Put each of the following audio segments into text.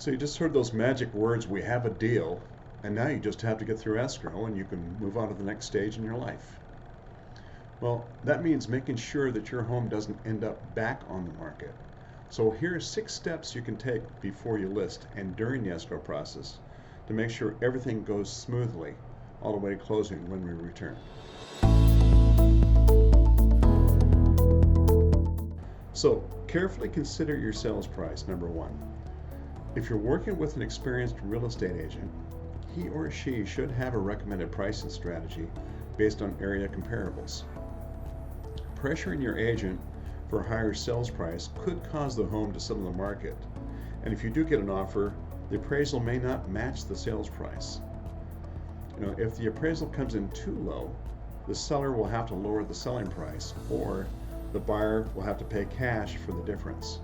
So you just heard those magic words, we have a deal, and now you just have to get through escrow and you can move on to the next stage in your life. Well, that means making sure that your home doesn't end up back on the market. So here are 6 steps you can take before you list and during the escrow process to make sure everything goes smoothly all the way to closing when we return. So carefully consider your sales price, number 1. If you're working with an experienced real estate agent, he or she should have a recommended pricing strategy based on area comparables. Pressuring your agent for a higher sales price could cause the home to sit on the market, and if you do get an offer, the appraisal may not match the sales price. If the appraisal comes in too low, the seller will have to lower the selling price, or the buyer will have to pay cash for the difference.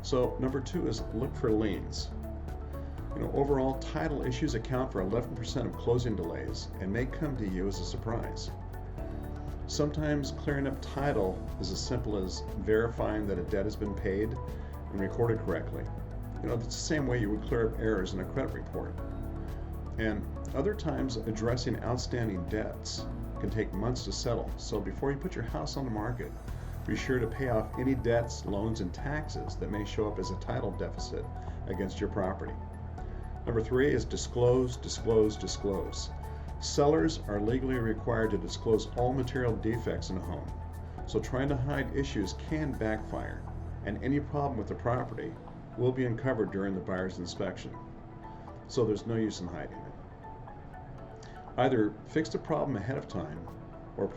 So number 2 is look for liens. Overall, title issues account for 11% of closing delays and may come to you as a surprise. Sometimes clearing up title is as simple as verifying that a debt has been paid and recorded correctly. That's the same way you would clear up errors in a credit report. And other times, addressing outstanding debts can take months to settle. So before you put your house on the market, be sure to pay off any debts, loans, and taxes that may show up as a title deficit against your property. Number 3 is disclose, disclose, disclose. Sellers are legally required to disclose all material defects in a home. So trying to hide issues can backfire, and any problem with the property will be uncovered during the buyer's inspection. So there's no use in hiding it. Either fix the problem ahead of time, or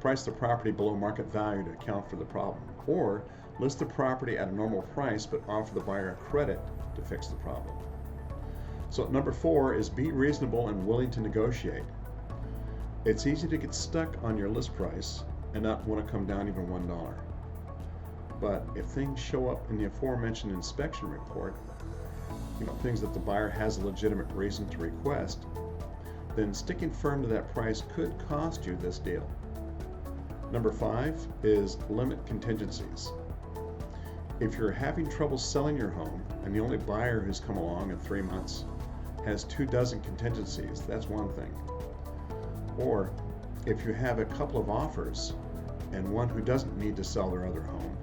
price the property below market value to account for the problem, or list the property at a normal price but offer the buyer a credit to fix the problem. So number 4 is be reasonable and willing to negotiate. It's easy to get stuck on your list price and not want to come down even $1. But if things show up in the aforementioned inspection report, things that the buyer has a legitimate reason to request, then sticking firm to that price could cost you this deal. Number 5 is limit contingencies. If you're having trouble selling your home and the only buyer who's come along in 3 months has 24 contingencies, that's one thing. Or if you have a couple of offers and one who doesn't need to sell their other home,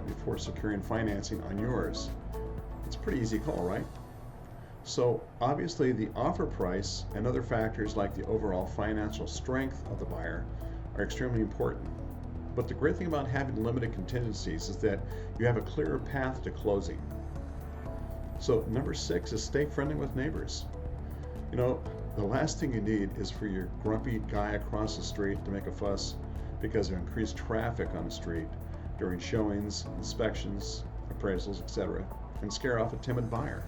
before securing financing on yours, it's a pretty easy call, right? So obviously the offer price and other factors like the overall financial strength of the buyer are extremely important. But the great thing about having limited contingencies is that you have a clearer path to closing. So number 6 is stay friendly with neighbors. The last thing you need is for your grumpy guy across the street to make a fuss because of increased traffic on the street during showings, inspections, appraisals, etc., and scare off a timid buyer.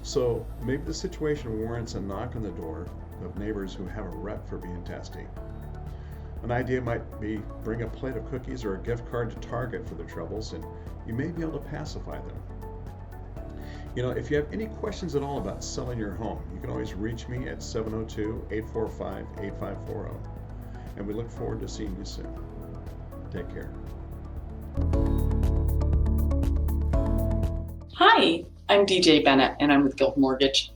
So maybe the situation warrants a knock on the door of neighbors who have a rep for being testy. An idea might be bring a plate of cookies or a gift card to Target for their troubles, and you may be able to pacify them. If you have any questions at all about selling your home, you can always reach me at 702-845-8540. And we look forward to seeing you soon. Take care. Hi, I'm DJ Bennett and I'm with Guild Mortgage.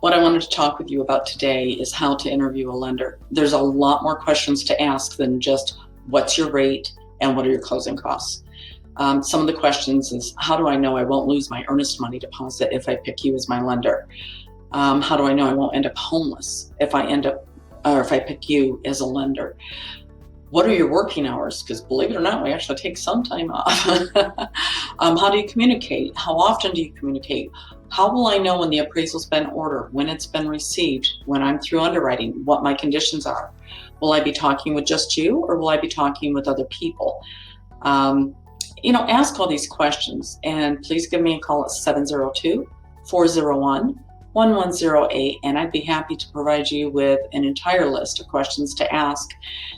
What I wanted to talk with you about today is how to interview a lender. There's a lot more questions to ask than just what's your rate and what are your closing costs. Some of the questions is, how do I know I won't lose my earnest money deposit if I pick you as my lender? How do I know I won't end up homeless if I pick you as a lender? What are your working hours? Because believe it or not, we actually take some time off. How do you communicate? How often do you communicate? How will I know when the appraisal's been ordered, when it's been received, when I'm through underwriting, what my conditions are? Will I be talking with just you or will I be talking with other people? Ask all these questions and please give me a call at 702-401-1108 and I'd be happy to provide you with an entire list of questions to ask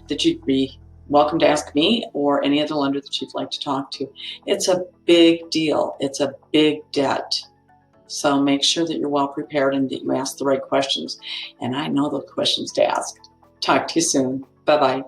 that you'd be welcome to ask me or any other lender that you'd like to talk to. It's a big deal. It's a big debt. So make sure that you're well prepared and that you ask the right questions. And I know the questions to ask. Talk to you soon. Bye-bye.